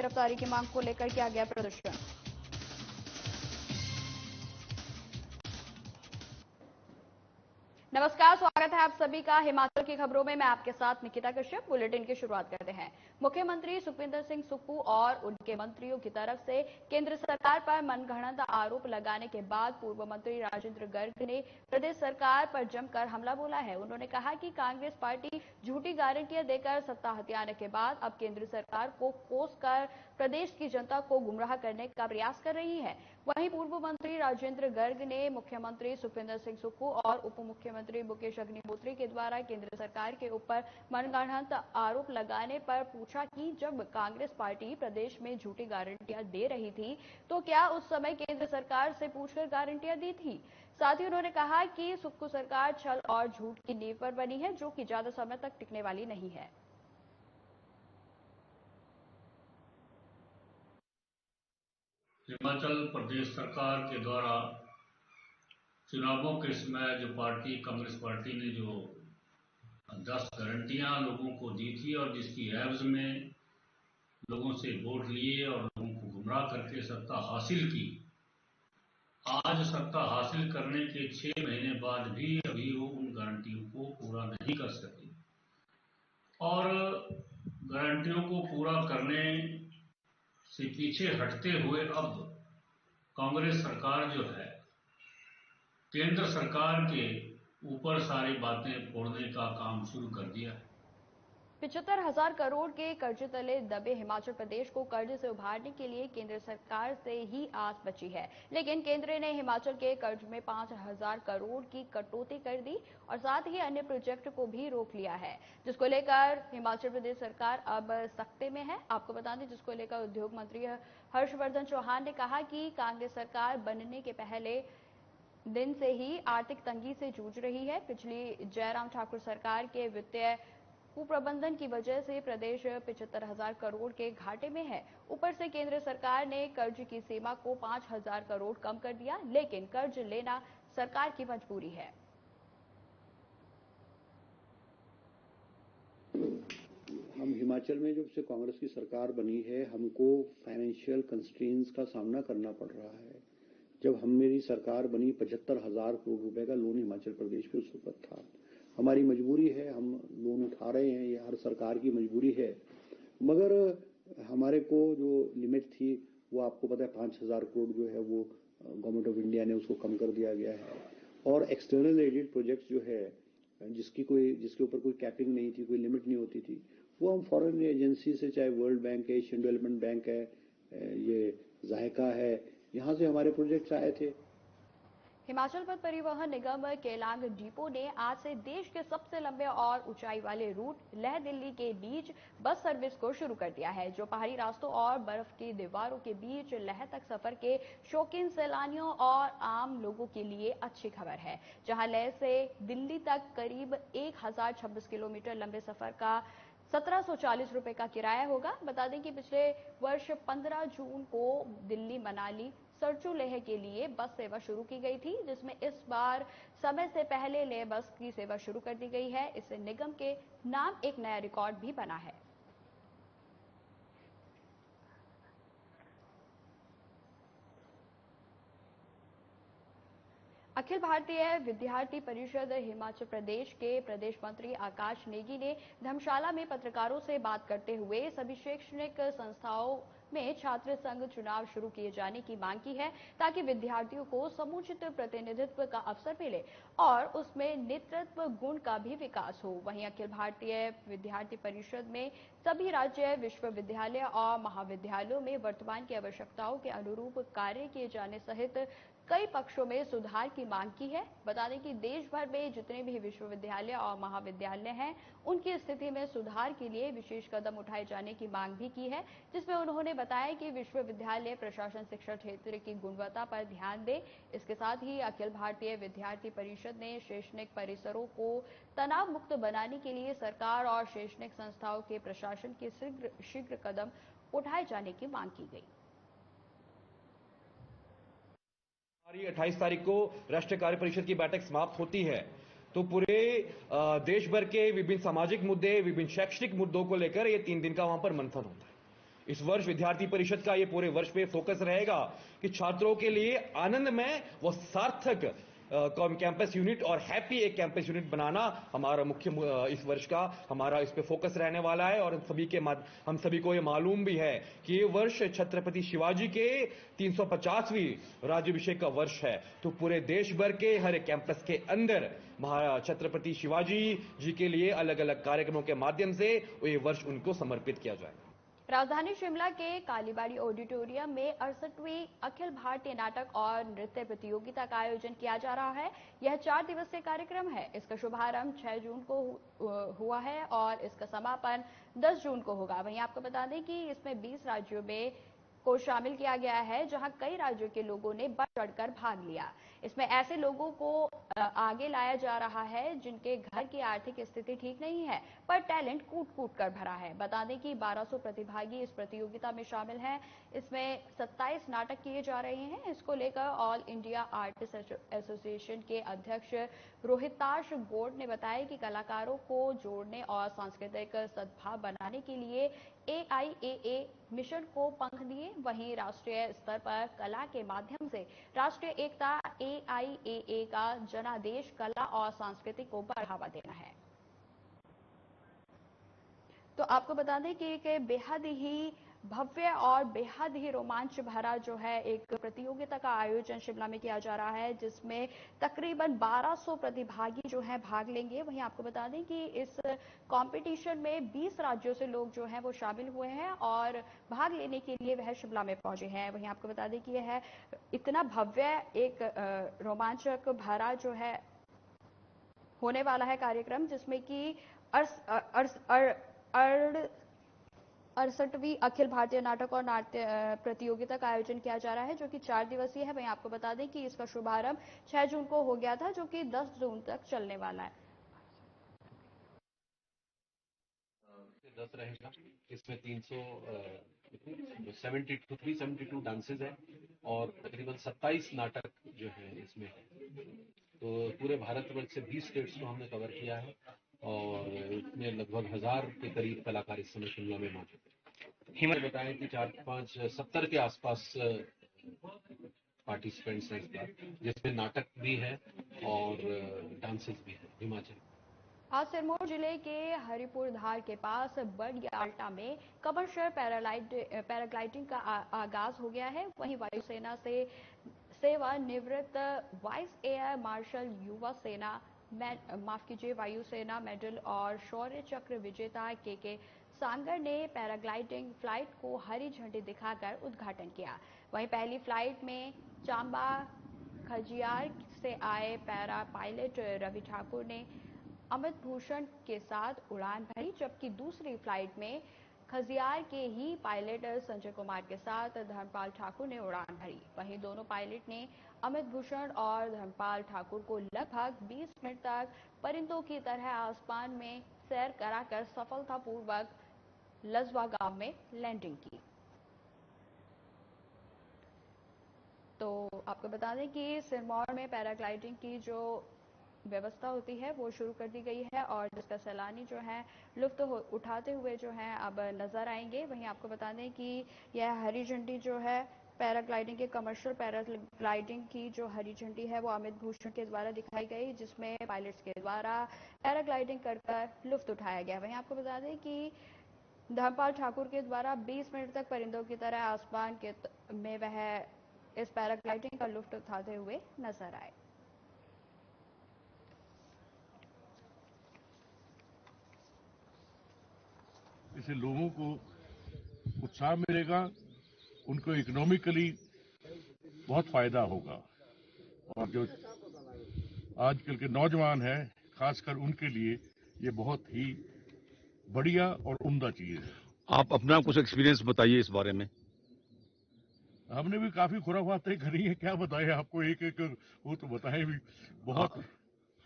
गिरफ्तारी की मांग को लेकर किया गया प्रदर्शन। नमस्कार, स्वागत है आप सभी का हिमाचल की खबरों में। मैं आपके साथ निकिता कश्यप। बुलेटिन की शुरुआत करते हैं। मुख्यमंत्री सुखविंदर सिंह सुक्खू और उनके मंत्रियों की तरफ से केंद्र सरकार पर मनगढ़ंत आरोप लगाने के बाद पूर्व मंत्री राजेंद्र गर्ग ने प्रदेश सरकार पर जमकर हमला बोला है। उन्होंने कहा कि कांग्रेस पार्टी झूठी गारंटियां देकर सत्ता हथियाने के बाद अब केंद्र सरकार को कोसकर प्रदेश की जनता को गुमराह करने का प्रयास कर रही है। वहीं पूर्व मंत्री राजेंद्र गर्ग ने मुख्यमंत्री सुखविंदर सिंह सुक्खू और उप मुख्यमंत्री मुकेश अग्निहोत्री के द्वारा केंद्र सरकार के ऊपर मनगढ़ंत आरोप लगाने पर पूछा कि जब कांग्रेस पार्टी प्रदेश में झूठी गारंटियां दे रही थी तो क्या उस समय केंद्र सरकार से पूछकर गारंटियां दी थी। साथ ही उन्होंने कहा कि सुक्खू सरकार छल और झूठ की नींव पर बनी है, जो कि ज्यादा समय तक टिकने वाली नहीं है। हिमाचल प्रदेश सरकार के द्वारा चुनावों के समय जो कांग्रेस पार्टी ने जो 10 गारंटियां लोगों को दी थी और जिसकी एवज में लोगों से वोट लिए और लोगों को गुमराह करके सत्ता हासिल की, आज सत्ता हासिल करने के 6 महीने बाद भी अभी वो उन गारंटियों को पूरा नहीं कर सके और गारंटियों को पूरा करने से पीछे हटते हुए अब कांग्रेस सरकार जो है केंद्र सरकार के ऊपर सारी बातें फोड़ने का काम शुरू कर दिया है। 75,000 करोड़ के कर्ज तले दबे हिमाचल प्रदेश को कर्ज से उभारने के लिए केंद्र सरकार से ही आस बची है, लेकिन केंद्र ने हिमाचल के कर्ज में 5,000 करोड़ की कटौती कर दी और साथ ही अन्य प्रोजेक्ट को भी रोक लिया है, जिसको लेकर हिमाचल प्रदेश सरकार अब सख्ते में है। आपको बता दें, जिसको लेकर उद्योग मंत्री हर्षवर्धन चौहान ने कहा कि कांग्रेस सरकार बनने के पहले दिन से ही आर्थिक तंगी से जूझ रही है। पिछली जयराम ठाकुर सरकार के वित्तीय कुप्रबंधन की वजह से प्रदेश 75,000 करोड़ के घाटे में है। ऊपर से केंद्र सरकार ने कर्ज की सीमा को 5,000 करोड़ कम कर दिया, लेकिन कर्ज लेना सरकार की मजबूरी है। हम हिमाचल में जब से कांग्रेस की सरकार बनी है, हमको फाइनेंशियल कंस्ट्रेंट्स का सामना करना पड़ रहा है। जब मेरी सरकार बनी, 75,000 करोड़ रुपए का लोन हिमाचल प्रदेश पे उस वक्त था। हमारी मजबूरी है, हम लोन उठा रहे हैं, ये हर सरकार की मजबूरी है। मगर हमारे को जो लिमिट थी वो आपको पता है 5,000 करोड़ जो है वो गवर्नमेंट ऑफ इंडिया ने उसको कम कर दिया गया है। और एक्सटर्नल एडेड प्रोजेक्ट्स जो है जिसके ऊपर कोई कैपिंग नहीं थी, कोई लिमिट नहीं होती थी, वो हम फॉरेन एजेंसी से, चाहे वर्ल्ड बैंक है, एशियन डेवलपमेंट बैंक है, ये जायका है, यहां से हमारे प्रोजेक्ट्स आए थे। हिमाचल पथ परिवहन निगम केलांग डिपो ने आज से देश के सबसे लंबे और ऊंचाई वाले रूट लेह दिल्ली के बीच बस सर्विस को शुरू कर दिया है, जो पहाड़ी रास्तों और बर्फ की दीवारों के बीच लेह तक सफर के शौकीन सैलानियों और आम लोगों के लिए अच्छी खबर है। जहां लेह से दिल्ली तक करीब 1,026 किलोमीटर लंबे सफर का 1,740 रुपए का किराया होगा। बता दें कि पिछले वर्ष 15 जून को दिल्ली मनाली सरचू लेह के लिए बस सेवा शुरू की गई थी, जिसमें इस बार समय से पहले लेह बस की सेवा शुरू कर दी गई है। इससे निगम के नाम एक नया रिकॉर्ड भी बना है। अखिल भारतीय विद्यार्थी परिषद हिमाचल प्रदेश के प्रदेश मंत्री आकाश नेगी ने धर्मशाला में पत्रकारों से बात करते हुए सभी शैक्षणिक संस्थाओं में छात्र संघ चुनाव शुरू किए जाने की मांग की है, ताकि विद्यार्थियों को समुचित प्रतिनिधित्व का अवसर मिले और उसमें नेतृत्व गुण का भी विकास हो। वहीं अखिल भारतीय विद्यार्थी परिषद में सभी राज्य विश्वविद्यालय और महाविद्यालयों में वर्तमान की आवश्यकताओं के अनुरूप कार्य किए जाने सहित कई पक्षों में सुधार की मांग की है। बता दें कि देश भर में जितने भी विश्वविद्यालय और महाविद्यालय हैं, उनकी स्थिति में सुधार के लिए विशेष कदम उठाए जाने की मांग भी की है, जिसमें उन्होंने बताया कि विश्वविद्यालय प्रशासन शिक्षा क्षेत्र की गुणवत्ता पर ध्यान दे। इसके साथ ही अखिल भारतीय विद्यार्थी परिषद ने शैक्षणिक परिसरों को तनाव मुक्त बनाने के लिए सरकार और शैक्षणिक संस्थाओं के प्रशासन के शीघ्र कदम उठाए जाने की मांग की गई। 28 तारीख को राष्ट्रीय कार्य परिषद की बैठक समाप्त होती है, तो पूरे देश भर के विभिन्न सामाजिक मुद्दे, विभिन्न शैक्षणिक मुद्दों को लेकर ये 3 दिन का वहां पर मंथन होता है। इस वर्ष विद्यार्थी परिषद का ये पूरे वर्ष पे फोकस रहेगा कि छात्रों के लिए आनंदमय व सार्थक कैंपस यूनिट और हैप्पी एक कैंपस यूनिट बनाना हमारा मुख्य इस वर्ष का हमारा इस पे फोकस रहने वाला है। और हम सभी को ये मालूम भी है कि ये वर्ष छत्रपति शिवाजी के 350वीं राज्याभिषेक का वर्ष है, तो पूरे देश भर के हर एक कैंपस के अंदर छत्रपति शिवाजी जी के लिए अलग अलग कार्यक्रमों के माध्यम से ये वर्ष उनको समर्पित किया जाए। राजधानी शिमला के कालीबाड़ी ऑडिटोरियम में 68वीं अखिल भारतीय नाटक और नृत्य प्रतियोगिता का आयोजन किया जा रहा है। यह 4 दिवसीय कार्यक्रम है। इसका शुभारंभ 6 जून को हुआ है और इसका समापन 10 जून को होगा। वहीं आपको बता दें कि इसमें 20 राज्यों में को शामिल किया गया है, जहां कई राज्यों के लोगों ने बढ़ चढ़कर भाग लिया। इसमें ऐसे लोगों को आगे लाया जा रहा है जिनके घर की आर्थिक स्थिति ठीक नहीं है, पर टैलेंट कूट कूट कर भरा है। बता दें कि 1200 प्रतिभागी इस प्रतियोगिता में शामिल हैं। इसमें 27 नाटक किए जा रहे हैं। इसको लेकर ऑल इंडिया आर्टिस्ट एसोसिएशन के अध्यक्ष रोहिताश गोड ने बताया कि कलाकारों को जोड़ने और सांस्कृतिक सद्भाव बनाने के लिए AIAA मिशन को पंख दिए। वहीं राष्ट्रीय स्तर पर कला के माध्यम से राष्ट्रीय एकता AIAA का जनादेश कला और संस्कृति को बढ़ावा देना है। तो आपको बता दें कि एक बेहद ही भव्य और बेहद ही रोमांच भरा जो है एक प्रतियोगिता का आयोजन शिमला में किया जा रहा है, जिसमें तकरीबन 1200 प्रतिभागी जो हैं भाग लेंगे। वहीं आपको बता दें कि इस कंपटीशन में 20 राज्यों से लोग जो हैं वो शामिल हुए हैं और भाग लेने के लिए वह शिमला में पहुंचे हैं। वहीं आपको बता दें कि यह इतना भव्य एक रोमांचक भरा जो है होने वाला है कार्यक्रम, जिसमें कि 68वीं अखिल भारतीय नाटक और नाट्य प्रतियोगिता का आयोजन किया जा रहा है, जो कि 4 दिवसीय है। वहीं आपको बता दें कि इसका शुभारंभ 6 जून को हो गया था, जो कि 10 जून तक चलने वाला है। 10 रहेगा। इसमें 372 डांसेज हैं और तकरीबन 27 नाटक जो है इसमें है। तो पूरे भारतवर्ष से 20 स्टेट्स को हमने कवर किया है और इसमें लगभग 1000 के करीब कलाकार इस समय शिमला में मौजूद है। हिम्मत बताएं कि 70 के आसपास पार्टिसिपेंट्स हैं इस बार, जिसमें नाटक भी है और डांसेस भी है। हिमाचल आज सिरमौर जिले के हरिपुर धार के पास बड़याल्टा में कमर्शियल पैराग्लाइडिंग का आगाज हो गया है। वहीं वायुसेना से सेवानिवृत्त वाइस एयर मार्शल वायुसेना मेडल और शौर्य चक्र विजेता के सांगर ने पैराग्लाइडिंग फ्लाइट को हरी झंडी दिखाकर उद्घाटन किया। वहीं पहली फ्लाइट में चांबा खजियार से आए पैरा पायलट रवि ठाकुर ने अमित भूषण के साथ उड़ान भरी, जबकि दूसरी फ्लाइट में खजियार के ही पायलट संजय कुमार के साथ धर्मपाल ठाकुर ने उड़ान भरी। वहीं दोनों पायलट ने अमित भूषण और धर्मपाल ठाकुर को लगभग 20 मिनट तक परिंदों की तरह आसमान में सैर कराकर सफलतापूर्वक लजवा गांव में लैंडिंग की। तो आपको बता दें कि सिरमौर में पैराग्लाइडिंग की जो व्यवस्था होती है वो शुरू कर दी गई है और जिसका सैलानी जो है लुत्फ उठाते हुए जो है अब नजर आएंगे। वहीं आपको बता दें कि यह हरी झंडी जो है पैराग्लाइडिंग के कमर्शियल पैराग्लाइडिंग की जो हरी झंडी है वो अमित भूषण के द्वारा दिखाई गई, जिसमें पायलट्स के द्वारा पैराग्लाइडिंग कर लुत्फ उठाया गया। वहीं आपको बता दें कि धर्मपाल ठाकुर के द्वारा 20 मिनट तक परिंदों की तरह आसमान में वह इस पैराग्लाइडिंग का लुत्फ उठाते हुए नजर आए। इससे लोगों को उत्साह मिलेगा, उनको इकोनॉमिकली बहुत फायदा होगा और जो आजकल के नौजवान हैं खासकर उनके लिए ये बहुत ही बढ़िया और उम्दा चीज है। आप अपना कुछ एक्सपीरियंस बताइए इस बारे में। हमने भी काफी खुराफातें करी है, क्या बताएं आपको, एक वो तो बताएं भी बहुत।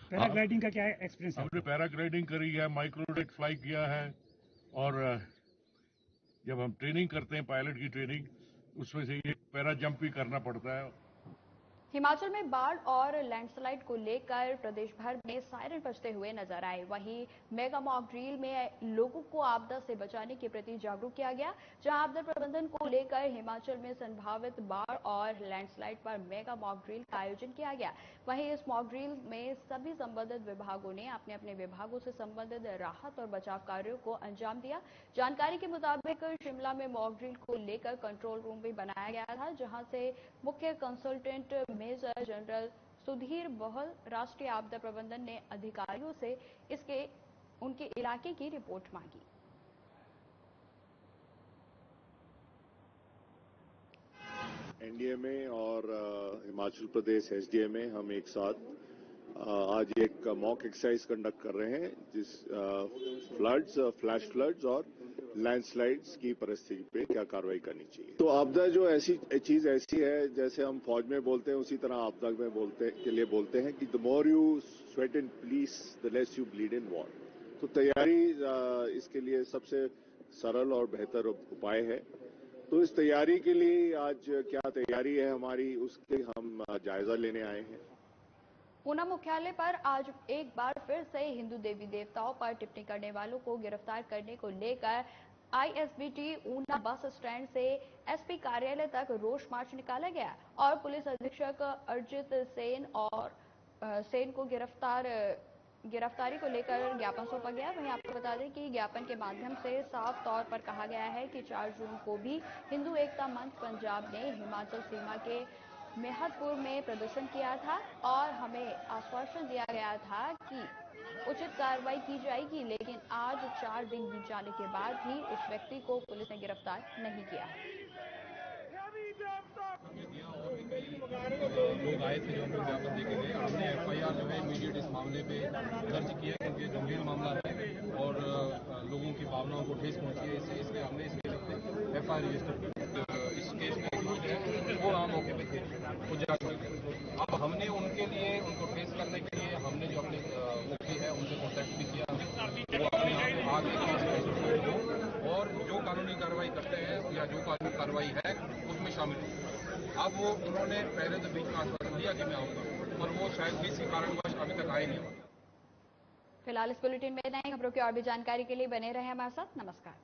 पैराग्लाइडिंग का क्या एक्सपीरियंस है? हमने पैराग्लाइडिंग करी है, माइक्रोडेक फ्लाई किया है और जब हम ट्रेनिंग करते हैं पायलट की ट्रेनिंग, उसमें से एक पैरा जंप भी करना पड़ता है। हिमाचल में बाढ़ और लैंडस्लाइड को लेकर प्रदेश भर में सायरन बजते हुए नजर आए। वहीं मेगा मॉक ड्रिल में लोगों को आपदा से बचाने के प्रति जागरूक किया गया, जहां आपदा प्रबंधन को लेकर हिमाचल में संभावित बाढ़ और लैंडस्लाइड पर मेगा मॉक ड्रिल का आयोजन किया गया। वहीं इस मॉक ड्रिल में सभी संबंधित विभागों ने अपने अपने विभागों से संबंधित राहत और बचाव कार्यों को अंजाम दिया। जानकारी के मुताबिक शिमला में मॉक ड्रिल को लेकर कंट्रोल रूम भी बनाया गया था, जहां से मुख्य कंसल्टेंट मेजर जनरल सुधीर बहल राष्ट्रीय आपदा प्रबंधन ने अधिकारियों से उनके इलाके की रिपोर्ट मांगी। एनडीए में और हिमाचल प्रदेश एसडीए में हम एक साथ आज एक मॉक एक्सरसाइज कंडक्ट कर रहे हैं, जिस फ्लड्स, फ्लैश फ्लड्स और लैंडस्लाइड्स की परिस्थिति पे क्या कार्रवाई करनी चाहिए। तो आपदा जो ऐसी चीज ऐसी है, जैसे हम फौज में बोलते हैं उसी तरह आपदा में बोलते हैं कि the more you sweat in peace the less you bleed in war. तो तैयारी इसके लिए सबसे सरल और बेहतर उपाय है। तो इस तैयारी के लिए आज क्या तैयारी है हमारी, उसके हम जायजा लेने आए हैं। ऊना मुख्यालय पर आज एक बार फिर से हिंदू देवी देवताओं पर टिप्पणी करने वालों को गिरफ्तार करने को लेकर आईएसबीटी ऊना बस स्टैंड से एसपी कार्यालय तक रोष मार्च निकाला गया और पुलिस अधीक्षक अर्जित सेन को गिरफ्तारी को लेकर ज्ञापन सौंपा गया। वहीं आपको बता दें कि ज्ञापन के माध्यम से साफ तौर पर कहा गया है कि 4 जून को भी हिंदू एकता मंच पंजाब ने हिमाचल सीमा के मेहतपुर में प्रदर्शन किया था और हमें आश्वासन दिया गया था कि उचित कार्रवाई की जाएगी, लेकिन आज 4 दिन बीत जाने के बाद भी उस व्यक्ति को पुलिस ने गिरफ्तार नहीं किया है। लोग आए थे जो हमको ज्ञापन देके गए। हमने एफआईआर जो है इमीडिएट इस मामले पे दर्ज किया, क्योंकि गंभीर मामला है और लोगों की भावनाओं को ठेस पहुंची है, इसलिए हमने इसके लिए एफआईआर रजिस्टर किया। इस केस में जो है वो वहाँ मौके पे थे, वो जा चुके। अब हमने उनके लिए, उनको ट्रेस करने के लिए हमने जो अपने वकील है उनसे कॉन्टैक्ट भी किया, वो अपने यहाँ पे आगे केस हो और जो कानूनी कार्रवाई करते हैं या जो कानूनी कार्रवाई है उसमें शामिल हो। अब वो उन्होंने पहले तो बीच में आश्वासन दिया कि मैं आऊंगा, पर वो शायद किसी कारणवश अभी तक आए नहीं। फिलहाल इस बुलेटिन में नई खबरों की और भी जानकारी के लिए बने रहे हमारे साथ। नमस्कार।